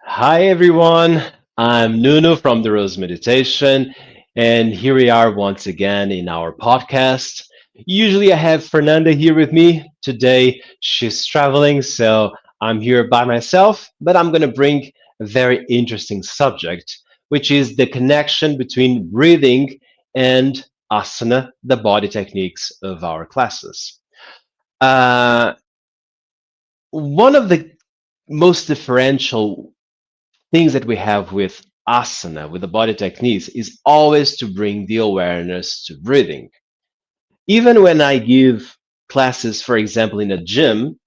Hi, everyone. I'm Nuno from the Rose Meditation, and here we are once again in our podcast. Usually, I have Fernanda here with me. Today, she's traveling, so I'm here by myself, but I'm going to bring a very interesting subject, which is the connection between breathing and asana, the body techniques of our classes. Uh, One of the most differential things that we have with asana, with the body techniques, is always to bring the awareness to breathing. Even when I give classes, for example, in a gym,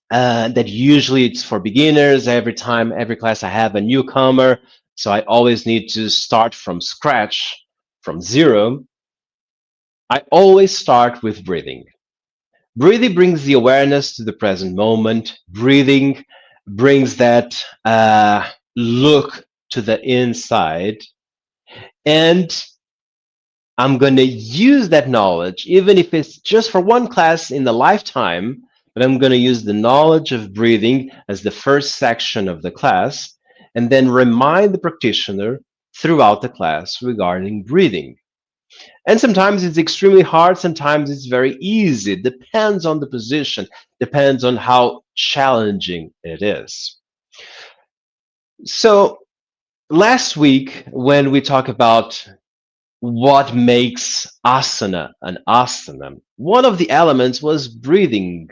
that usually it's for beginners. Every time, every class, I have a newcomer, so I always need to start from scratch, from zero. I always start with breathing. Breathing brings the awareness to the present moment. Breathing brings that look to the inside. And I'm going to use that knowledge, even if it's just for one class in the lifetime, but I'm going to use the knowledge of breathing as the first section of the class, and then remind the practitioner throughout the class regarding breathing. And sometimes it's extremely hard, sometimes it's very easy. It depends on the position, depends on how challenging it is. So, last week, when we talk about what makes asana an asana, one of the elements was breathing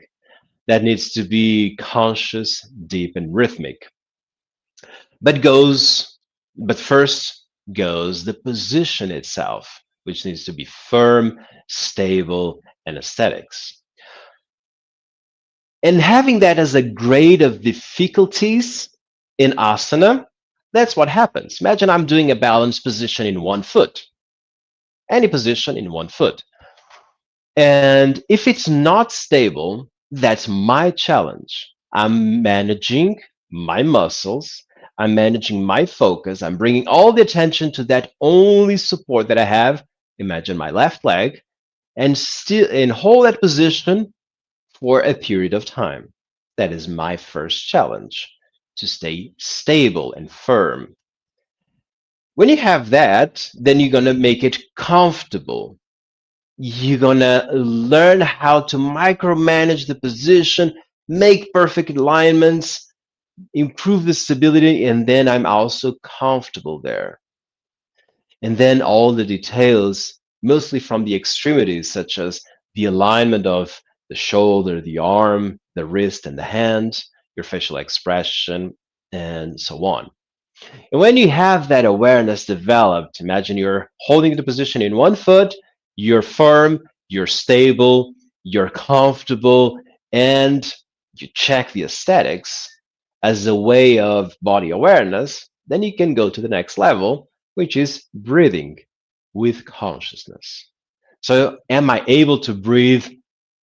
that needs to be conscious, deep, and rhythmic. But goes, but first goes the position itself, which needs to be firm, stable, and aesthetics. And having that as a grade of difficulties in asana, that's what happens. Imagine I'm doing a balanced position in one foot, any position in one foot. And if it's not stable, that's my challenge. I'm managing my muscles, I'm managing my focus, I'm bringing all the attention to that only support that I have. Imagine my left leg and still and hold that position for a period of time. That is my first challenge, to stay stable and firm. When you have that, then you're going to make it comfortable. You're gonna learn how to micromanage the position, make perfect alignments, improve the stability, and then I'm also comfortable there. And then all the details, mostly from the extremities, such as the alignment of the shoulder, the arm, the wrist, and the hand, your facial expression, and so on. And when you have that awareness developed, imagine you're holding the position in one foot, you're firm, you're stable, you're comfortable, and you check the aesthetics as a way of body awareness, then you can go to the next level, which is breathing with consciousness. So, am I able to breathe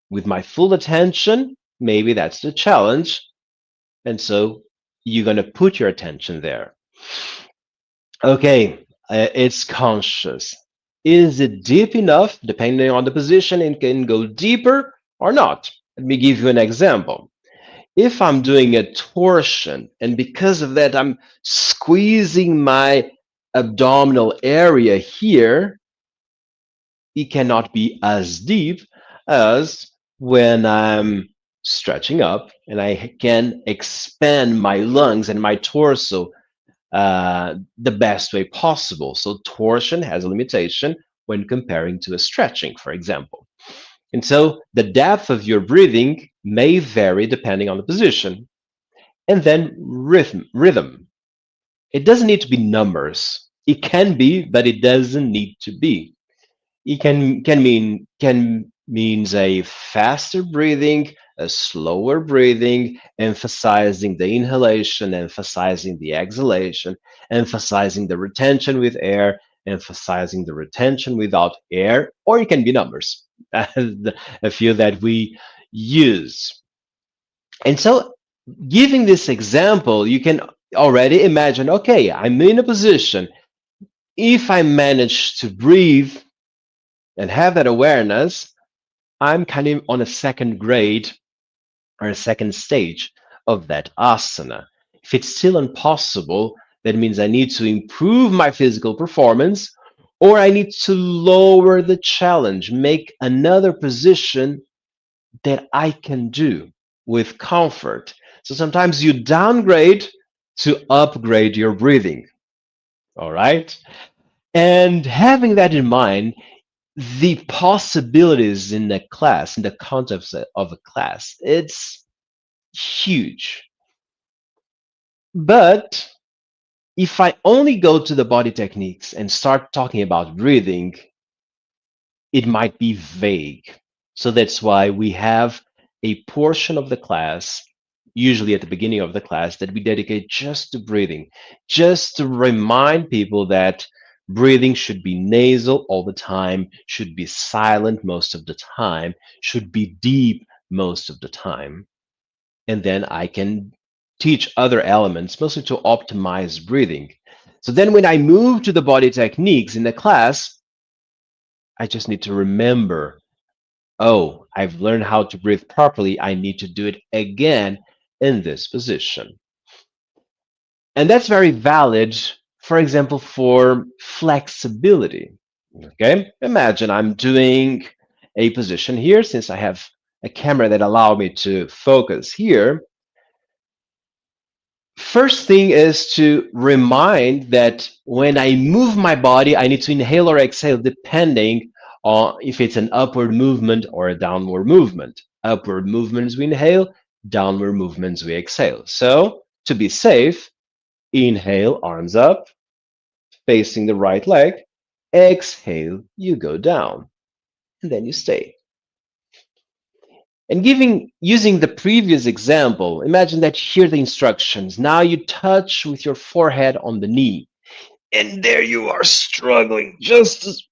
with my full attention? Maybe that's the challenge. And so, you're going to put your attention there. Okay, it's conscious. Is it deep enough? Depending on the position, it can go deeper or not. Let me give you an example. If I'm doing a torsion and because of that, I'm squeezing my abdominal area here, it cannot be as deep as when I'm stretching up and I can expand my lungs and my torso the best way possible. So torsion has a limitation when comparing to a stretching, for example. And so the depth of your breathing may vary depending on the position. And then rhythm. It doesn't need to be numbers. It can be, but it doesn't need to be. It can means a faster breathing, a slower breathing, emphasizing the inhalation, emphasizing the exhalation, emphasizing the retention with air, emphasizing the retention without air, or it can be numbers. A few that we use. And so, giving this example, you can already imagine, okay, I'm in a position. If I manage to breathe and have that awareness, I'm kind of on a second grade or a second stage of that asana. If it's still impossible, that means I need to improve my physical performance or I need to lower the challenge, make another position that I can do with comfort. So sometimes you downgrade to upgrade your breathing. All right. And having that in mind, the possibilities in the class, in the context of a class, it's huge. But if I only go to the body techniques and start talking about breathing, it might be vague. So that's why we have a portion of the class, usually at the beginning of the class, that we dedicate just to breathing, just to remind people that breathing should be nasal all the time, should be silent most of the time, should be deep most of the time. And then I can teach other elements, mostly to optimize breathing. So then when I move to the body techniques in the class, I just need to remember, oh, I've learned how to breathe properly. I need to do it again in this position. And that's very valid, for example, for flexibility. Okay, imagine I'm doing a position here since I have a camera that allow me to focus here. First thing is to remind that when I move my body, I need to inhale or exhale depending on if it's an upward movement or a downward movement. Upward movements we inhale, downward movements we exhale. So to be safe, inhale, arms up, facing the right leg. Exhale, you go down, and then you stay. And using the previous example, imagine that you hear the instructions. Now you touch with your forehead on the knee. And there you are struggling. Just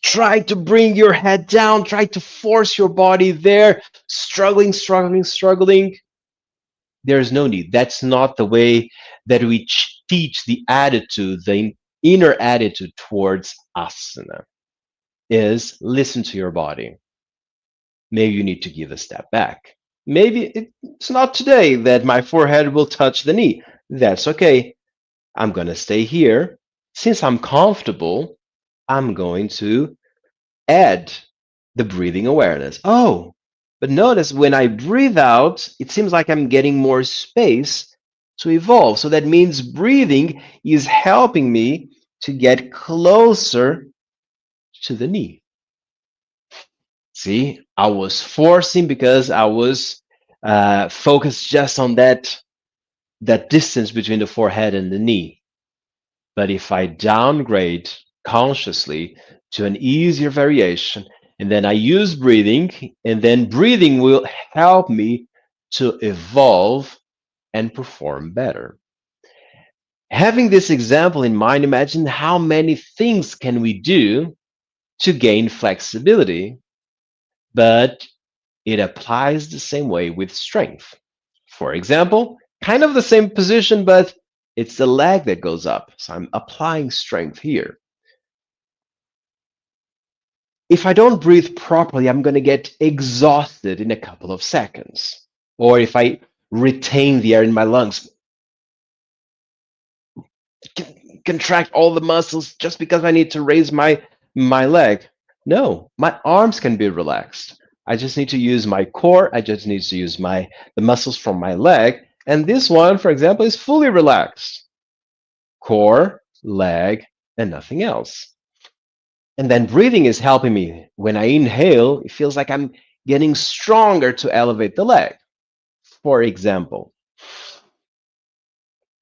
try to bring your head down, try to force your body there, struggling, struggling, struggling. There's no need. That's not the way that we teach the attitude, the inner attitude towards asana is listen to your body. Maybe you need to give a step back. Maybe it's not today that my forehead will touch the knee. That's okay. I'm going to stay here. Since I'm comfortable, I'm going to add the breathing awareness. Oh, but notice when I breathe out, it seems like I'm getting more space to evolve. So that means breathing is helping me to get closer to the knee. See, I was forcing because I was focused just on that distance between the forehead and the knee. But if I downgrade consciously to an easier variation, and then I use breathing, and then breathing will help me to evolve and perform better. Having this example in mind, imagine how many things can we do to gain flexibility, but it applies the same way with strength. For example, kind of the same position, but it's the leg that goes up. So I'm applying strength here. If I don't breathe properly, I'm going to get exhausted in a couple of seconds. Or if I retain the air in my lungs, contract all the muscles just because I need to raise my leg. No, my arms can be relaxed. I just need to use my core. I just need to use the muscles from my leg. And this one, for example, is fully relaxed. Core, leg, and nothing else. And then breathing is helping me. When I inhale, it feels like I'm getting stronger to elevate the leg, for example.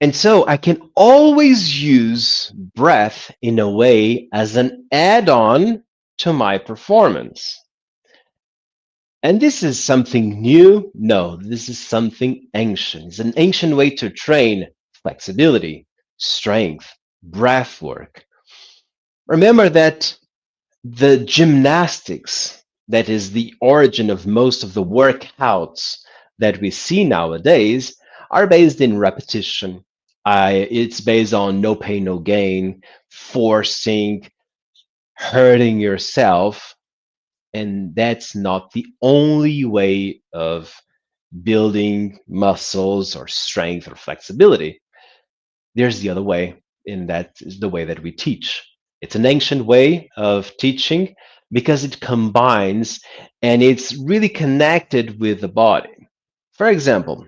And so I can always use breath in a way as an add on to my performance. And this is something new? No, this is something ancient. It's an ancient way to train flexibility, strength, breath work. Remember that the gymnastics, that is the origin of most of the workouts that we see nowadays, are based in repetition. It's based on no pain, no gain, forcing, hurting yourself. And that's not the only way of building muscles or strength or flexibility. There's the other way, and that is the way that we teach. It's an ancient way of teaching because it combines and it's really connected with the body. For example,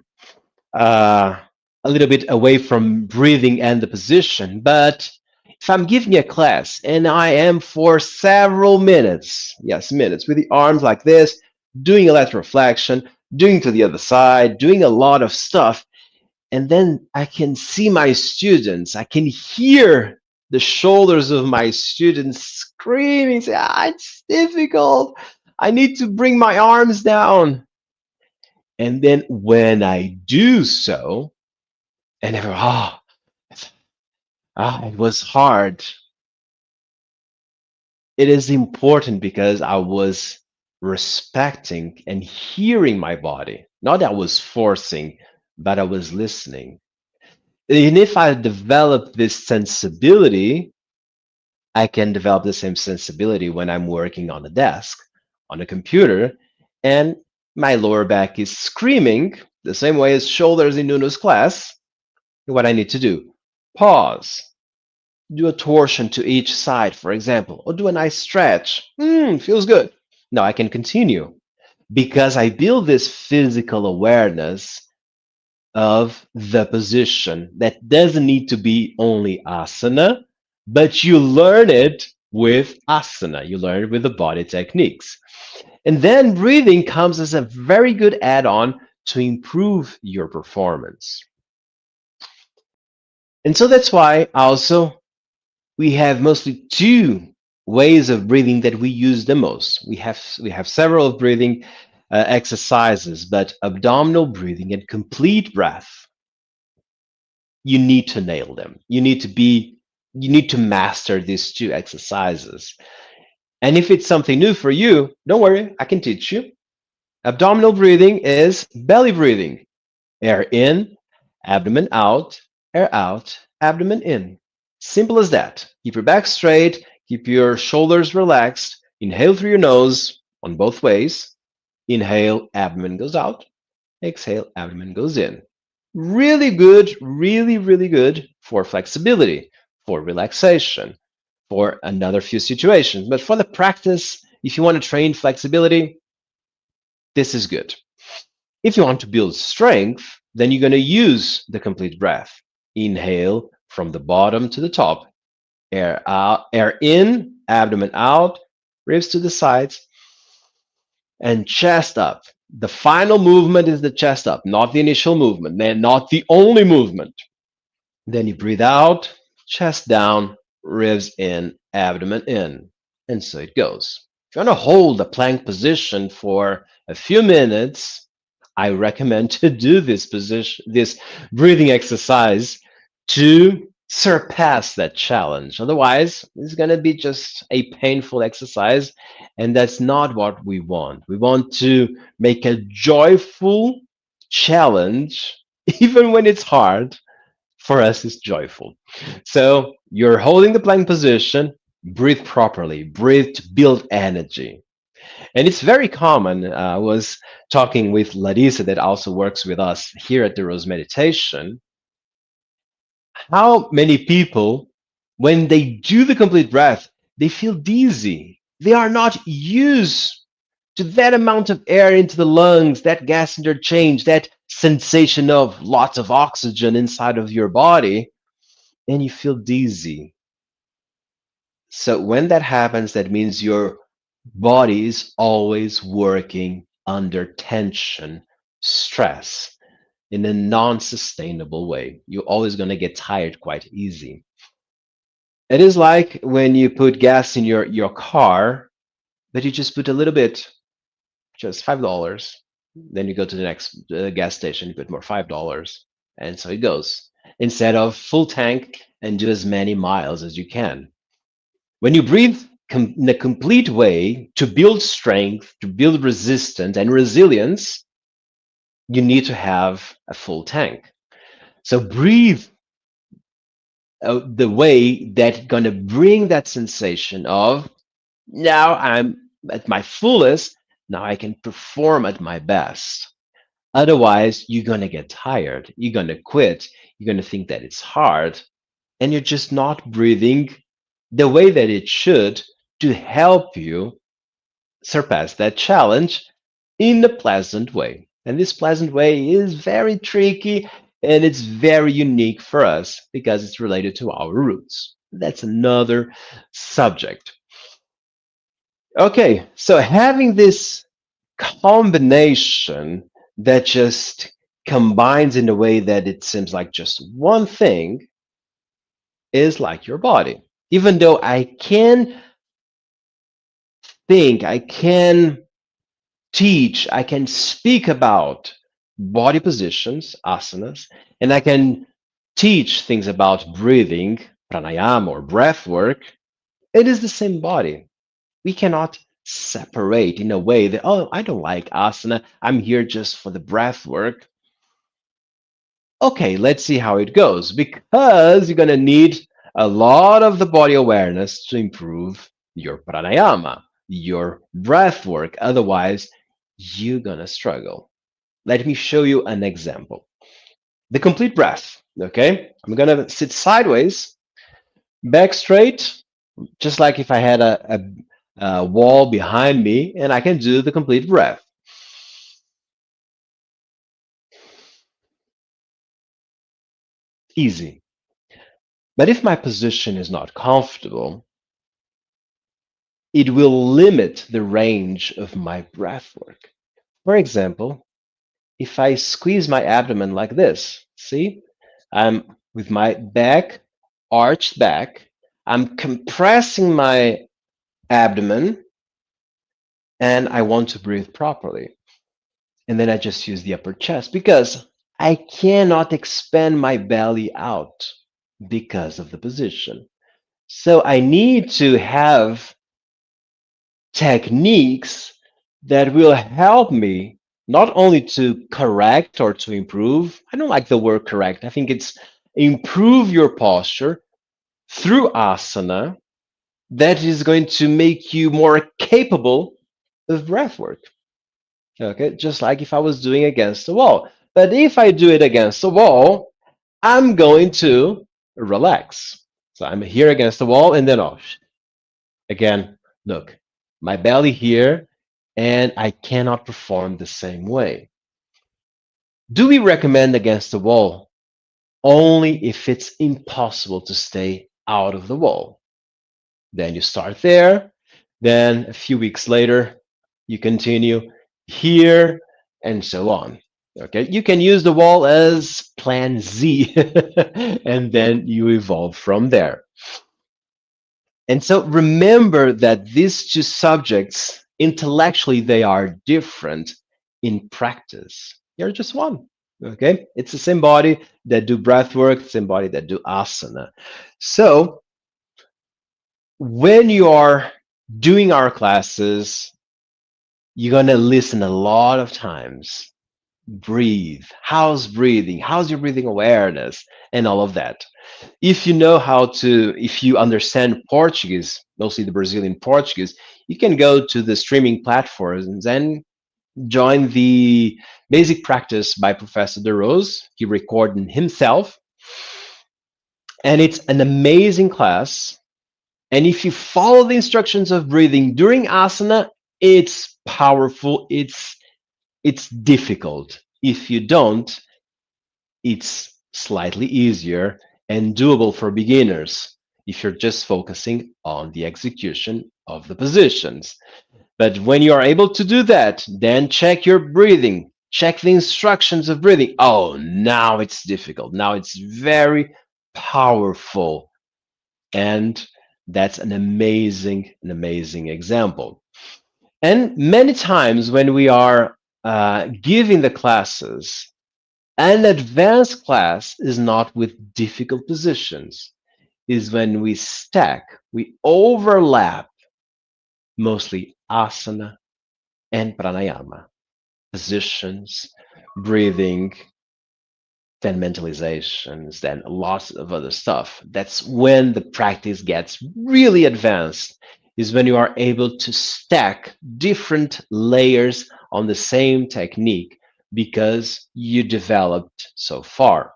uh, a little bit away from breathing and the position, but if I'm giving a class and I am for several minutes, yes, minutes, with the arms like this, doing electroflexion, doing to the other side, doing a lot of stuff, and then I can see my students, I can hear the shoulders of my students screaming, say, it's difficult. I need to bring my arms down. And then when I do so, and everyone, it was hard. It is important because I was respecting and hearing my body. Not that I was forcing, but I was listening. And if I develop this sensibility, I can develop the same sensibility when I'm working on a desk, on a computer, and my lower back is screaming the same way as shoulders in Nuno's class. What I need to do, pause, do a torsion to each side, for example, or do a nice stretch. Feels good. Now I can continue because I build this physical awareness of the position that doesn't need to be only asana, but you learn it with asana. You learn it with the body techniques. And then breathing comes as a very good add on to improve your performance. And so that's why also we have mostly two ways of breathing that we use the most. We have several breathing exercises, but abdominal breathing and complete breath, you need to nail them. You need to master these two exercises. And if it's something new for you, don't worry, I can teach you. Abdominal breathing is belly breathing. Air in, abdomen out, air out, abdomen in. Simple as that. Keep your back straight, keep your shoulders relaxed. Inhale through your nose on both ways. Inhale, abdomen goes out. Exhale, abdomen goes in. Really good, really, really good for flexibility, for relaxation, for another few situations. But for the practice, if you want to train flexibility, this is good. If you want to build strength, then you're going to use the complete breath. Inhale from the bottom to the top. Air out, air in, abdomen out, ribs to the sides, and chest up. The final movement is the chest up, not the initial movement, then not the only movement. Then you breathe out, chest down, ribs in, abdomen in. And so it goes. If you want to hold a plank position for a few minutes, I recommend to do this position, this breathing exercise to surpass that challenge. Otherwise, it's going to be just a painful exercise, and that's not what we want. We want to make a joyful challenge, even when it's hard. For us, it's joyful. So you're holding the plank position, breathe properly, breathe to build energy. And it's very common. I was talking with Larissa, that also works with us here at the Rose Meditation. How many people, when they do the complete breath, they feel dizzy? They are not used to that amount of air into the lungs, that gas interchange, that sensation of lots of oxygen inside of your body, and you feel dizzy. So when that happens, that means your body is always working under tension, stress, in a non-sustainable way. You're always going to get tired quite easy. It is like when you put gas in your car, but you just put a little bit, just $5. Then you go to the next gas station, you put more $5, and so it goes. Instead of full tank and do as many miles as you can. When you breathe in a complete way to build strength, to build resistance and resilience, you need to have a full tank. So breathe the way that's going to bring that sensation of now I'm at my fullest, now I can perform at my best. Otherwise, you're going to get tired. You're going to quit. You're going to think that it's hard. And you're just not breathing the way that it should to help you surpass that challenge in a pleasant way. And this pleasant way is very tricky and it's very unique for us because it's related to our roots. That's another subject. Okay, so having this combination that just combines in a way that it seems like just one thing is like your body. Even though I can think, I can teach, I can speak about body positions, asanas, and I can teach things about breathing, pranayama or breath work. It is the same body. We cannot separate in a way that, oh, I don't like asana, I'm here just for the breath work. Okay, let's see how it goes because you're going to need a lot of the body awareness to improve your pranayama, your breath work. Otherwise, you're going to struggle. Let me show you an example. The complete breath. Okay, I'm going to sit sideways, back straight, just like if I had a wall behind me, and I can do the complete breath. Easy. But if my position is not comfortable, it will limit the range of my breath work. For example, if I squeeze my abdomen like this, see, I'm with my back arched back, I'm compressing my abdomen, and I want to breathe properly. And then I just use the upper chest because I cannot expand my belly out because of the position. So I need to have techniques that will help me not only to correct or to improve. I don't like the word correct. I think it's improve your posture through asana that is going to make you more capable of breath work. Okay, just like if I was doing against the wall. But if I do it against the wall, I'm going to relax. So I'm here against the wall and then off. Again, look, my belly here, and I cannot perform the same way. Do we recommend against the wall? Only if it's impossible to stay out of the wall. Then you start there. Then a few weeks later, you continue here and so on. Okay, you can use the wall as plan Z, and then you evolve from there. And so remember that these two subjects, intellectually, they are different. In practice, you're just one. Okay, it's the same body that do breath work, the same body that do asana. So when you are doing our classes, you're going to listen a lot of times. Breathe. How's breathing? How's your breathing awareness? And all of that. If you know how to, if you understand Portuguese, mostly the Brazilian Portuguese, you can go to the streaming platforms and join the basic practice by Professor De Rose. He recorded himself. And it's an amazing class. And if you follow the instructions of breathing during asana, it's powerful. It's difficult. If you don't, it's slightly easier and doable for beginners if you're just focusing on the execution of the positions. But when you are able to do that, then check your breathing, check the instructions of breathing. Oh, now it's difficult. Now it's very powerful. And that's an amazing example. And many times when we are giving the classes, an advanced class is not with difficult positions, is when we stack, we overlap mostly asana and pranayama, positions, breathing, then mentalizations, then lots of other stuff. That's when the practice gets really advanced, is when you are able to stack different layers on the same technique because you developed so far.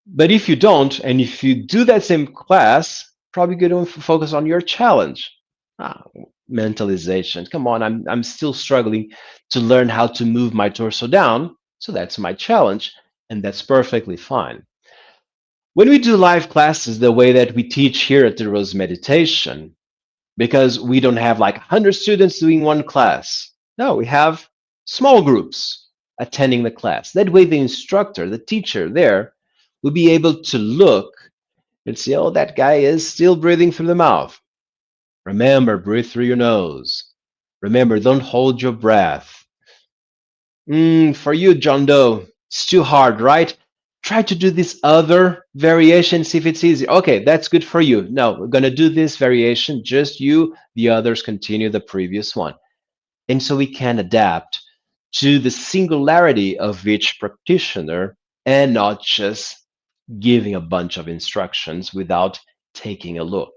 But if you don't, and if you do that same class, probably going to focus on your challenge. Ah, mentalization. Come on, I'm still struggling to learn how to move my torso down. So that's my challenge, and that's perfectly fine. When we do live classes, the way that we teach here at the Rose Meditation, because we don't have like 100 students doing one class. No, we have small groups attending the class. That way, the instructor, the teacher there, will be able to look and see, oh, that guy is still breathing through the mouth. Remember, breathe through your nose. Remember, don't hold your breath. For you, John Doe, it's too hard, right? Try to do this other variation, see if it's easy. Okay, that's good for you. No, we're going to do this variation, just you, the others continue the previous one. And so we can adapt to the singularity of each practitioner and not just giving a bunch of instructions without taking a look.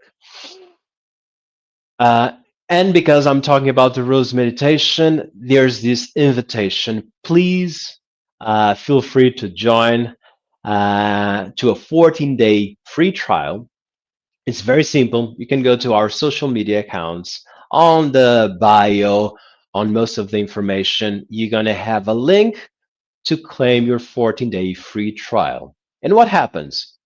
Uh, and because I'm talking about the rose meditation, there's this invitation. Please feel free to join to a 14-day free trial. It's very simple. You can go to our social media accounts. On the bio, on most of the information, you're going to have a link to claim your 14-day free trial. And what happens?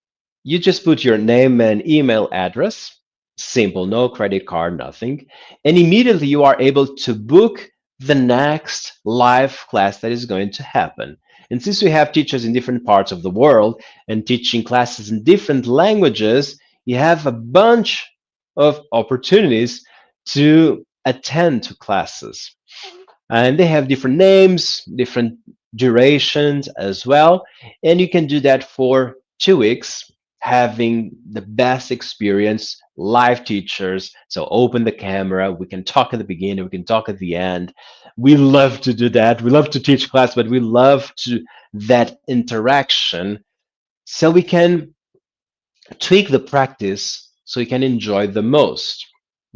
You just put your name and email address, simple, no credit card, nothing. And immediately you are able to book the next live class that is going to happen. And since we have teachers in different parts of the world and teaching classes in different languages, you have a bunch of opportunities to attend to classes. And they have different names, different durations as well. And you can do that for 2 weeks, having the best experience, live teachers. So open the camera, we can talk at the beginning, we can talk at the end. We love to do that. We love to teach class, but we love to that interaction so we can tweak the practice so you can enjoy the most.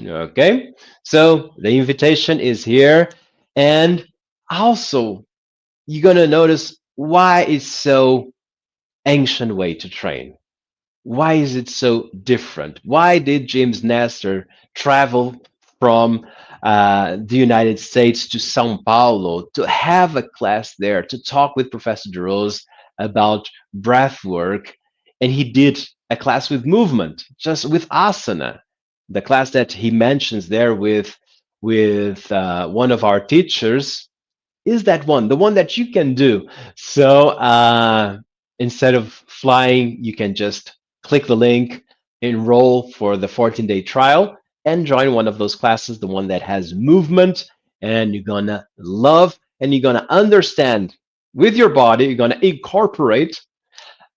Okay, so the invitation is here. And also, you're going to notice why it's so ancient way to train. Why is it so different? Why did James Nestor travel from the United States to Sao Paulo to have a class there, to talk with Professor DeRose about breath work? And he did a class with movement, just with asana. The class that he mentions there with one of our teachers is that one, the one that you can do. So instead of flying, you can just click the link, enroll for the 14-day trial, and join one of those classes, the one that has movement, and you're gonna love and you're gonna understand with your body, you're gonna incorporate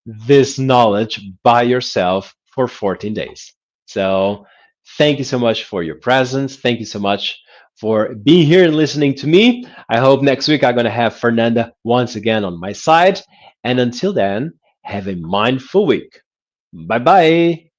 this knowledge by yourself for 14 days. So thank you so much for your presence. Thank you so much for being here and listening to me. I hope next week I'm going to have Fernanda once again on my side. And until then, have a mindful week. Bye bye.